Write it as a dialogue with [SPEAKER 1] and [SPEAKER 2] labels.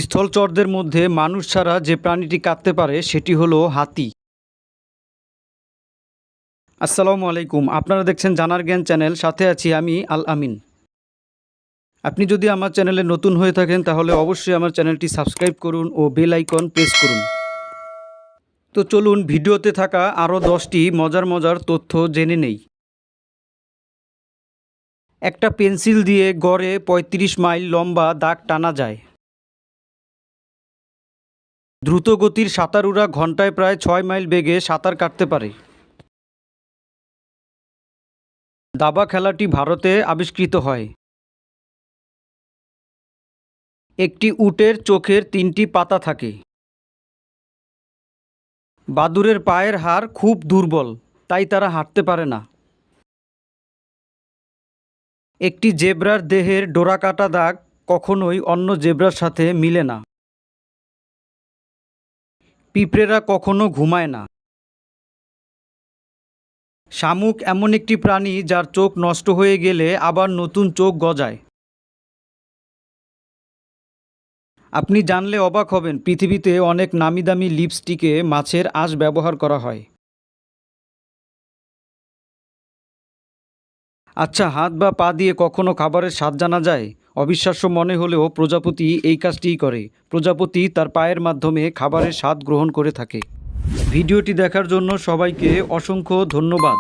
[SPEAKER 1] স্থলচরদের মধ্যে মানুষ ছাড়া যে প্রাণীটি কাঁদতে পারে সেটি হলো হাতি। আসসালামু আলাইকুম, আপনারা দেখছেন জানার জ্ঞান চ্যানেল, সাথে আছি আমি আল আমিন। আপনি যদি আমার চ্যানেলে নতুন হয়ে থাকেন তাহলে অবশ্যই আমার চ্যানেলটি সাবস্ক্রাইব করুন ও বেল আইকন প্রেস করুন। তো চলুন ভিডিওতে থাকা আরও 10টি মজার মজার তথ্য জেনে নেই। একটা পেন্সিল দিয়ে গড়ে 35 মাইল লম্বা দাগ টানা যায়। দ্রুতগতির সাঁতারুরা ঘন্টায় প্রায় 6 মাইল বেগে সাঁতার কাটতে পারে। দাবা খেলাটি ভারতে আবিষ্কৃত হয়। একটি উটের চোখের 3টি পাতা থাকে। বাদুড়ের পায়ের হাড় খুব দুর্বল, তাই তারা হাঁটতে পারে না। একটি জেব্রার দেহের ডোরাকাটা দাগ কখনোই অন্য জেব্রার সাথে মিলে না। পিঁপড়েরা কখনো ঘুমায় না। শামুক এমন একটি প্রাণী যার চোখ নষ্ট হয়ে গেলে আবার নতুন চোখ গজায়। আপনি জানলে অবাক হবেন, পৃথিবীতে অনেক নামি দামি লিপস্টিকে মাছের আঁশ ব্যবহার করা হয়। আচ্ছা, হাত বা পা দিয়ে কখনো খাবারের স্বাদ জানা যায়? অবিশ্বাস্য মনে হলেও প্রজাপতি এই কাজটিই করে। প্রজাপতি তার পায়ের মাধ্যমে খাবারের স্বাদ গ্রহণ করে থাকে। ভিডিওটি দেখার জন্য সবাইকে অসংখ্য ধন্যবাদ।